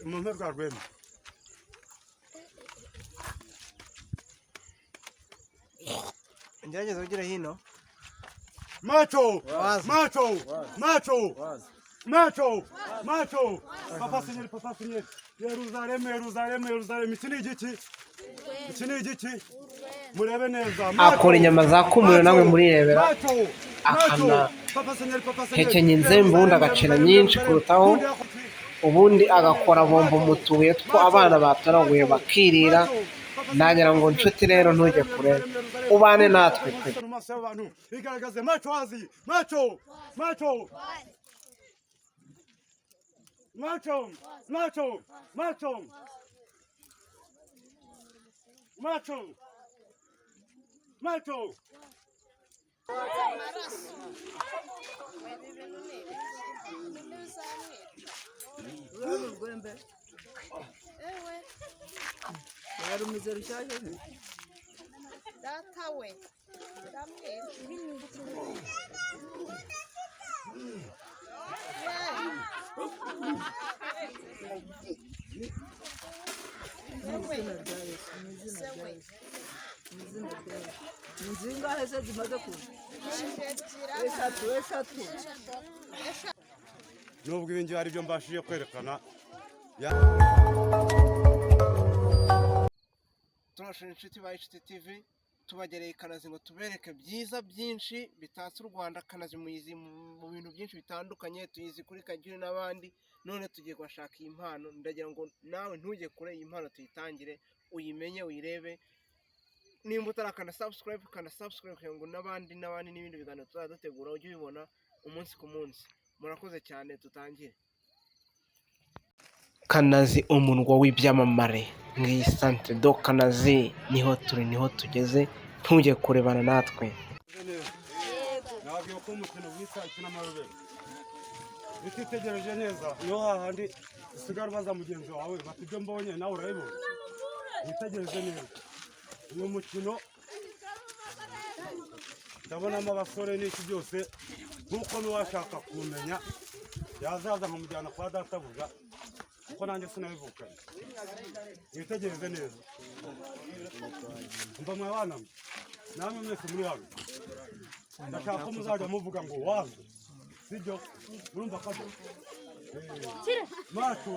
Mumama urwembe. Ngerageza ugira hino. Macho. Macho. Macho. Macho. Macho. Papa Señor. Yerusalemu. Iki ni igiki? Murebe neza. Akora inyama za kumuro namwe murirebera. Akana Ahekenya inzembe ubundi agacira nyinci kurutaho, ubundi agakora bombo mu tubuye two abana batoraguye bakirira. Nagira ngo nshuti rero ntujye kure, ubane natwe pe. Igaragaze macho wazi. Macho. urwembe yari umuzero cyane data we Nzinga hese zimaze ku eshatu nubwo ibingi ari byo mbashije kwerekana. Turashimira inshuti ba HT TV, tubagereye Kanazi ngo tubereke byiza byinshi bitatse u Rwanda. Kanazi muyizi mu bintu byinshi bitandukanye, tuyizi kuri Kagire n'abandi. None tugiye kwashaka iyi mpano, ndagira ngo nawe ntujye kure, iyi mpano tuyitangire, uyimenye, uyirebe. Nimba utarakana subscribe kugira ngo n'abandi n'ibindi biganiro tuzadutegura ujye ubibona umunsi ku munsi. Murakoze cyane, tutangire. Kanazi umunwa w'ibyamamare ngiyi centre do Kanazi, niho tugeze, ntujye kurebana natwe. Nabwiye ko umukino wita ikinamarobe bititegereje neza, iyo hahandi usigara baza mugenzi wawe bati ibyo mbonye nawe urabibona. Witegereje neza uyu mukino, ndabonamo abasore n'iki byose. Nkuko n'uwashaka kumenya yazaza nkamujyana kwa databuja, kuko nanjye sinabivukanye. Witegereze neza, mba mwana namwe mwese muri hano, ndashaka ko muzajya muvuga ngo wazi, sibyo? Urumva ko macho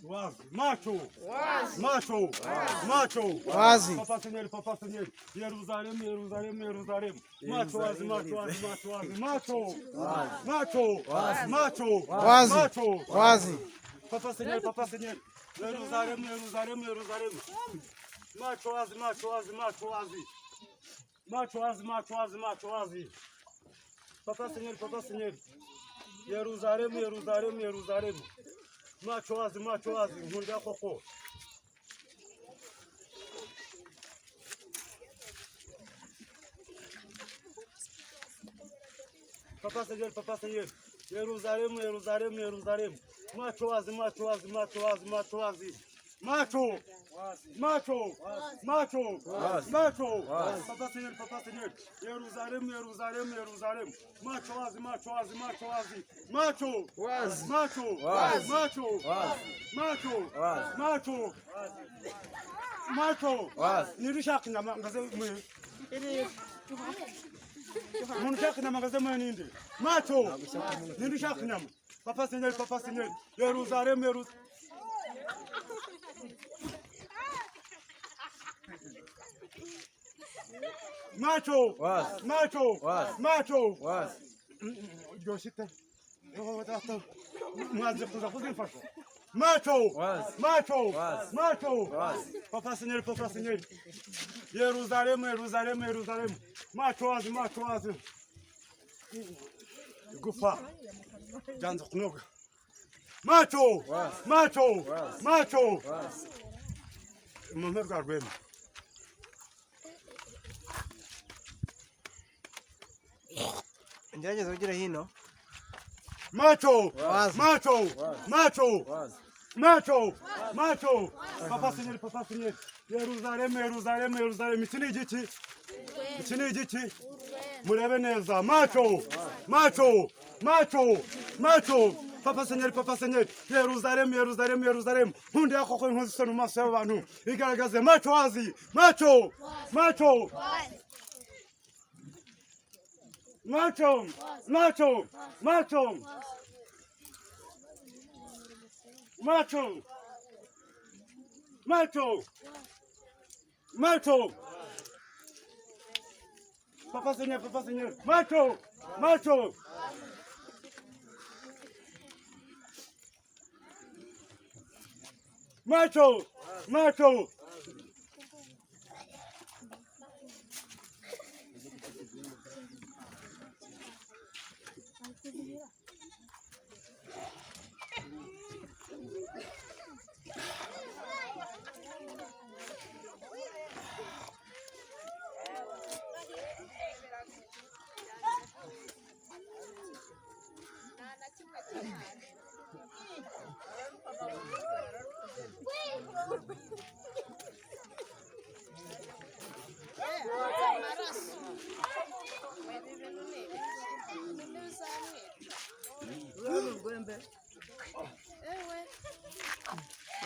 wazi. Papa Señor. Yerusalemu. Macho wazi. Papa Señor. Yerusalemu. Macho wazi. Papa Señor. Yerusalemu. Macho wazi. Nkunda koko. Papa Señor. Yerusalemu. Macho wazi. Papa Señor. Yerusalemu. Macho wazi. Nirishaka inyama ngaze mwe. Munshaka inyama ngaze mwe ninde? Macho. Nirishaka inyama. Papa Señor. Yerusalemu. Macho. Yoshite. Mwaje kuza kuzimfasha. Macho. Papa Señor. Yerusalemu. Macho wazi. Gufa. Janza kunoga. Macho. Mumama urwembe. Ngerageza ugira hino. Macho. Papa Señor. Yerusalemu. Iki ni igiki? Murebe neza. Macho. Papa Seigneur, Yerusalemu, Yerusalemu, Yerusalemu. Hunde yako kwa inkozi isoni mu maso y'abantu. Igaragaze macho wazi, macho, macho. Macho, macho, macho. Macho. Macho. Macho. Papa Seigneur, macho, macho. Macho, macho. urwembe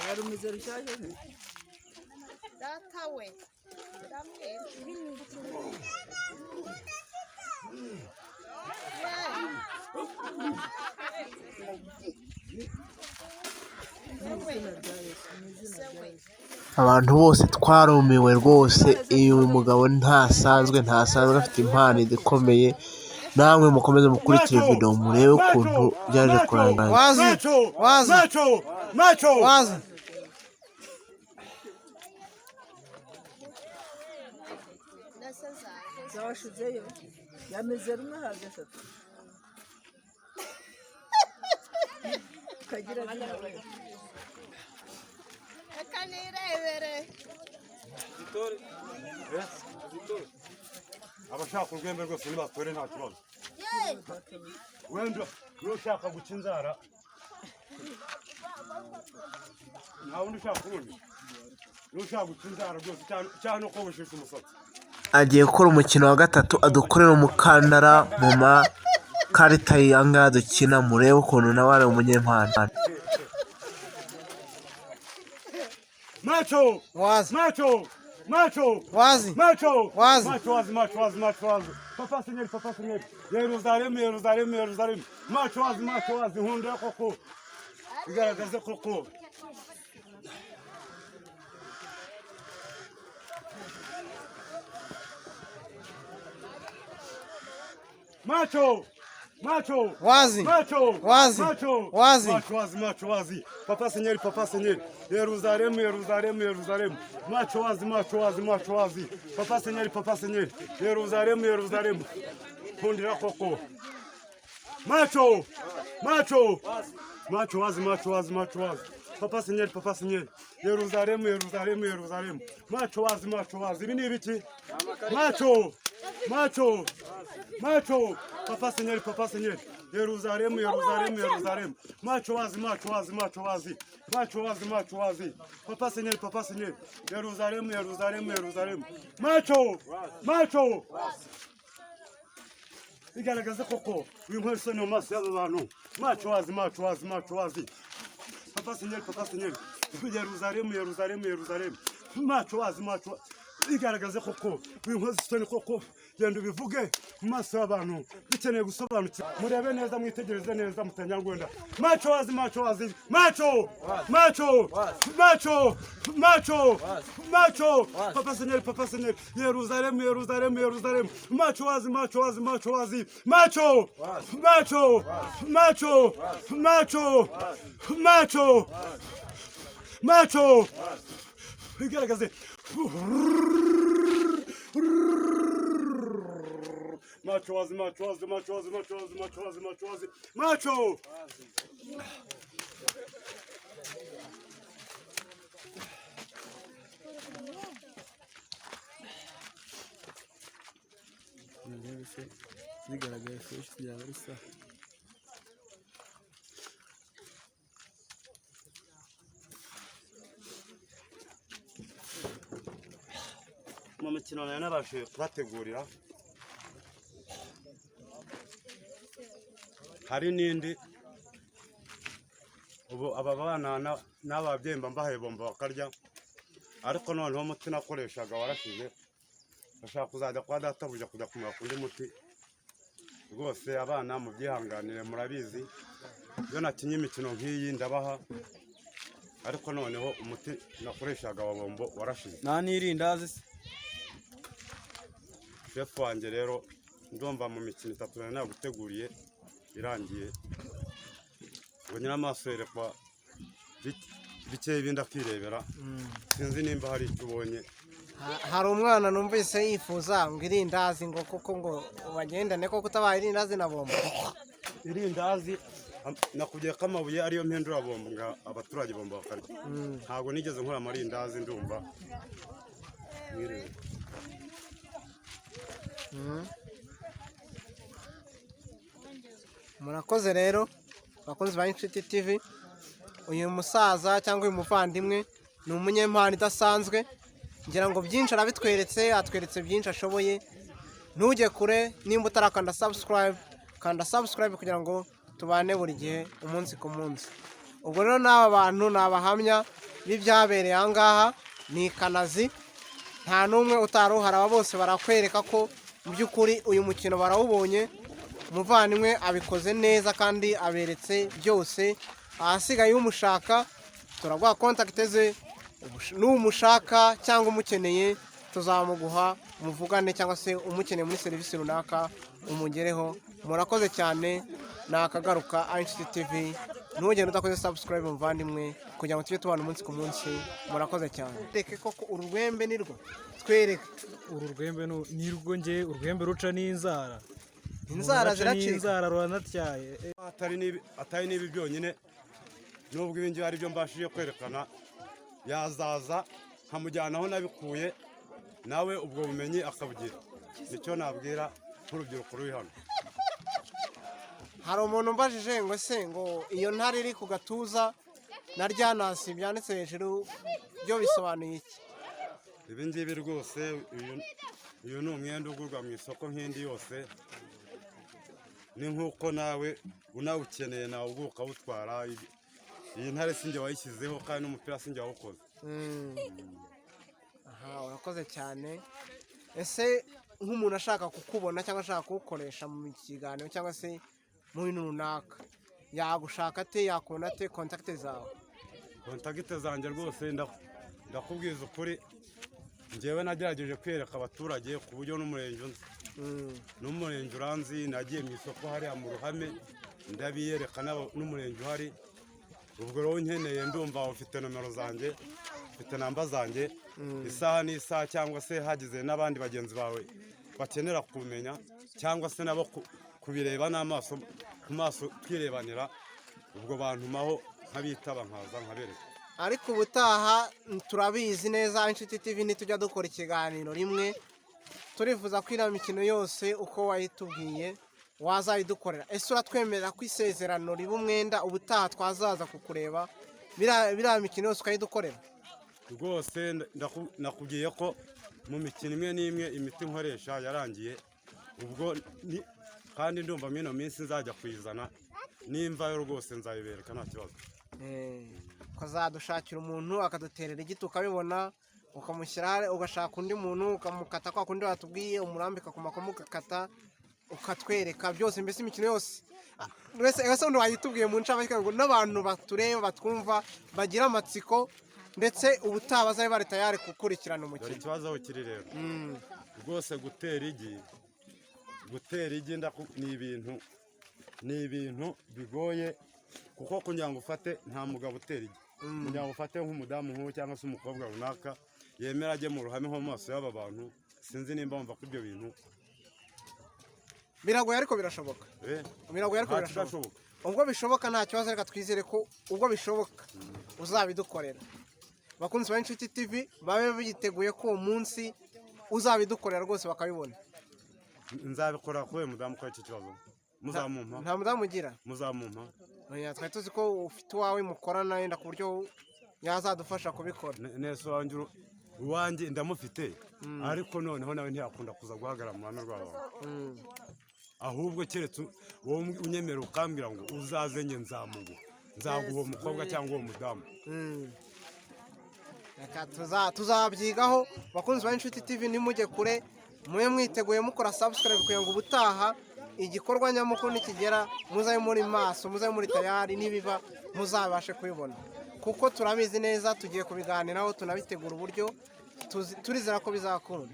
yarumize rushyashya data we abantu bose twarumiwe rwose. Uyu mugabo ntasanzwe afite impano ikomeye. namwe mukomeze mukurikire video murebe ukuntu byaje kurangira. Wazi zawashizeyo yameze rumwe hagatatu kagira akanirebere abashaka urwembe rwose nibatore nta kibazo. Wenda ushaka guca inzara nta wundi ushaka urundi ushaka guca inzara rwose cyane uko wishisha umusatsi. Agiye gukora umukino wa gatatu adukorera umukandara mu makarita y'anga dukina murebe ukuntu nawe ari umunyempano. Macho wazi, macho wazi, Papa Seigneur, Yerusalemu, macho wazi, hunde koko igaragaze koko. Macho wazi, Papa Seigneur, Yerusalemu, macho wazi, Papa Seigneur, Yerusalemu, hundira koko. Macho wazi, Papa Seigneur, Yerusalemu, macho wazi, ibi ni ibiki? Macho, Papa Seigneur, Yerusalemu, macho wazi, Papa Seigneur, Yerusalemu, macho, igaragaze koko uyu nkweso no maso y'abantu. Macho wazi, Papa Seigneur, Yerusalemu, macho wazi, igaragaze koko uyu nkweso ni koko. Genda ubivuge mu maso y'abantu bikeneye gusobanukirwa. Murebe neza, mwitegereze neza, mutanyangwenda. Macho wazi, Papa Seigneur, Yerusalemu, macho wazi, macho igaragaze. Macho wazi. Zigaragaye fresh byaba bisa. Mu mikino nayo nabashije kubategurira, hari n'indi ubu aba bana n'ababyeyi mbahaye bomba bakarya ariko noneho umuti nakoreshaga warashize bashaka kuzajya kwa databuja kujya kumara kundi muti rwose abana mu byihanganire murabizi iyo nakinye imikino nk'iyi ndabaha ariko noneho umuti nakoreshaga wa bombo warashize nta n'irindazi se shefu wanjye rero ndumva mu mikino 3 nari naguteguriye irangiye ngo nyiramaso yerekwa bikeye ibindi akirebera sinzi nimba hari icyo ubonye. hari umwana numvise yifuza ngo irindazi ngo kuko ngo bagendane ko kutabaye irindazi na bombo. Irindazi nakubwiye ko amabuye ariyo mpindura bombo nga abaturage bombo bakarya ntabwo nigeze nkora amarindazi ndumva mwirebe. Murakoze rero bakunzi ba Inshuti TV, uyu musaza cyangwa uyu muvandimwe ni umunyempano idasanzwe, ngira ngo byinshi arabitweretse, atweretse byinshi ashoboye. Ntujye kure, nimba utarakanda subscribe, kanda subscribe kugira ngo tubane buri gihe umunsi ku munsi. Ubwo rero n'aba bantu ni abahamya b'ibyabereye aha ngaha, ni Kanazi, nta n'umwe utaruhara, aba bose barakwereka ko mu by'ukuri uyu mukino barawubonye, umuvandimwe abikoze neza kandi aberetse byose. Ahasigaye umushaka turaguha kontakite ze, n'umushaka cyangwa umukeneye tuzamuguha muvugane, cyangwa se umukeneye muri serivisi runaka umugereho. Murakoze cyane, nakagaruka Inshuti TV. Ntugende udakoze subscribe muvandimwe kugira ngo tujye tubana umunsi ku munsi. Murakoze cyane. Reke koko urwembe nirwo twereke urwembe nirwo nge urwembe ruca n'inzara. Inzara ziracika, inzara ruranatyaye. Atari n'ibi byonyine, nubwo ibi ngibi ari byo mbashije kwerekana, yazaza nkamujyana aho nabikuye nawe ubwo bumenyi akabugira. Nicyo nabwira nk'urubyiruko ruri hano. hari umuntu mbajije ngo se ngo iyo ntare iri ku gatuza na ryanasi byanditse hejuru byo bisobanuye iki? Ibi ngibi rwose uyu ni umwenda ugurwa mu isoko nk'indi yose, ni nk'uko nawe unawukeneye nawe ubwo ukawutwara. Iyi ntare sinjye wayishyizeho kandi n'umupira sinjye wawukoze. Aha, urakoze cyane. Ese nk'umuntu ashaka kukubona cyangwa ashaka kuwukoresha mu kiganiro cyangwa se mu bintu runaka, yagushaka ate, yakubona ate, kontakite zawe? Kontakite zanjye rwose ndakubwiza ukuri, njyewe nagerageje kwereka abaturage ku buryo n'umurenge unzi, n'umurenge uranzi. Nagiye mu isoko hariya mu Ruhame ndabiyereka n'umurenge uhari. Ubwo rero nkeneye ndumva ufite nomero zanjye, ufite namba zanjye, isaha n'isaha, cyangwa se hagize n'abandi bagenzi bawe bakenera kumenya cyangwa se nabo kubireba n'amaso ku maso twirebanira, ubwo bantumaho nkabitaba nkaza nkabereka. Ariko ubutaha turabizi neza Inshuti TV ntitujya dukora ikiganiro rimwe, turifuza ko iriya mikino yose uko wayitubwiye wazayidukorera. Ese uratwemerera ko isezerano riba umwenda, ubutaha twazaza kukureba biriya mikino yose ukayidukorera? Rwose nakubwiye ko mu mikino imwe n'imwe imiti nkoresha yarangiye, ubwo kandi ndumva muri ino minsi nzajya kuyizana, nimvayo rwose nzayibereka nta kibazo. Ukazadushakira umuntu akaduterera igiti ukabibona, ukamushyira, ugashaka undi muntu ukamukata kwa kundi watubwiye, umurambika ku makoma ugakata, ukatwereka byose, mbese imikino yose. Ese undi wayitubwiye mu ncamake ngo n'abantu batureba batwumva bagira amatsiko, ndetse ubutaha bazabe bari tayari gukurikirana umukino. Ikibazo aho kiri rero rwose, gutera igi ni ibintu bigoye, kuko kugira ngo ufate nta mugabo utera igi, kugira ngo ufate nk'umudamu nk'uwo cyangwa se umukobwa runaka yemera ajye mu ruhame nko mu maso y'aba bantu, sinzi nimba bumva ko ibyo bintu biragoye, ariko birashoboka. Biragoye ariko birashoboka. Ubwo bishoboka nta kibazo, reka twizere ko ubwo bishoboka uzabidukorera. Bakunzi ba Inshuti TV babe biteguye ko uwo munsi uzabidukorera rwose bakabibona. Nzabikora kubera mudamu ko iki kibazo muzamumpa. Nta mudamu ugira? Muzamumpa. Oya, twari tuzi ko ufite uwawe mukorana yenda ku buryo yazadufasha kubikora. Nese uwanjye ndamufite, ariko noneho nawe ntiyakunda kuza guhagarara mu ruhame rw'abantu. ahubwo keretse wowe unyemera ukambwira ngo uzaze nge nzamugu nzaguha uwo mukobwa cyangwa uwo mudamu. Reka tuzabyigaho bakunzi ba Inshuti TV, nimujye kure mube mwiteguye mukora subscribe kugira ngo ubutaha igikorwa nyamukuru nikigera muzabe muri maso, muzabe muri tayari, nibiba muzabashe kubibona kuko turabizi neza, tugiye kubiganiraho tunabitegura uburyo turizera ko bizakunda.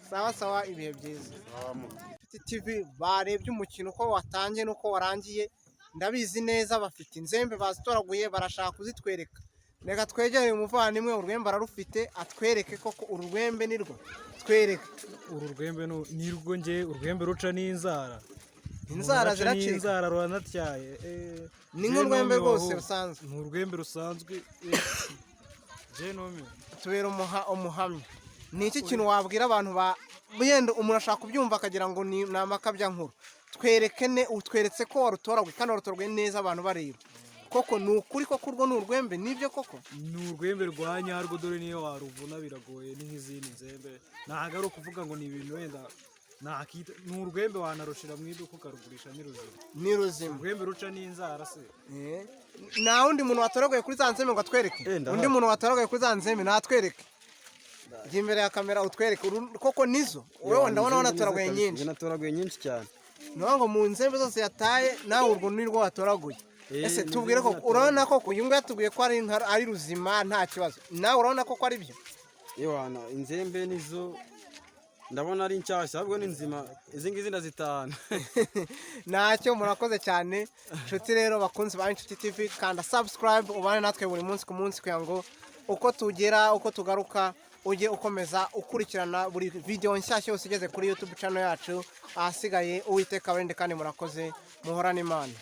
Sawa ibihe byiza. Inshuti TV barebye umukino uko watangiye nuko warangiye, ndabizi neza bafite inzembe bazitoraguye barashaka kuzitwereka. Reka twegereye umuvandimwe urwembe ararufite atwereke koko urwembe nirwo twereke. Urwembe nirwo nge urwembe ruca n'inzara. Inzara ziracika. Inzara ruranatyaye. Ni nk'urwembe rwose rusanzwe. Ni urwembe rusanzwe. Je nome. Tubera umuhamya. Ni iki kintu wabwira abantu yenda umuntu ashaka kubyumva akagira ngo ni amakabya nkuru. Utweretse ko warutoraguye kandi warutoraguye neza abantu bareba. Koko ni ukuri koko urwo ni urwembe nibyo koko? Ni urwembe rwa nyarwo, dore niyo waruvuna biragoye ni nk'izindi nzembe. Ntago ari ukuvuga ngo ni ibintu wenda nakita. Ni urwembe wanarushira mu iduka ukarugurisha ni ruzima. Urwembe ruca n'inzara se. Nta wundi muntu watoraguye kuri za nzembe ngo atwereke? Undi muntu watoraguye kuri za nzembe natwereke. Jya imbere ya kamera utwereke koko nizo. Wowe ndabona wanatoraguye nyinshi. Natoraguye nyinshi cyane. Niyo ngo mu nzembe zose yataye nawe urwo ni rwo watoraguye. Ese tubwire ko urabona koko uyu nguyu yatubwiye ko ari ruzima nta kibazo, nawe urabona koko ari byo? Yohana inzembe nizo ndabona ari nshyashya ahubwo ni nzima, izi ngizi ndazitahana. Ntacyo, murakoze cyane inshuti. Rero bakunzi ba Inshuti TV, kanda subscribe ubane natwe buri munsi ku munsi kugira ngo uko tugaruka ujye ukomeza ukurikirana buri video nshyashya yose igeze kuri YouTube channel yacu. Ahasigaye Uwiteka abarinde kandi murakoze, muhorane Imana.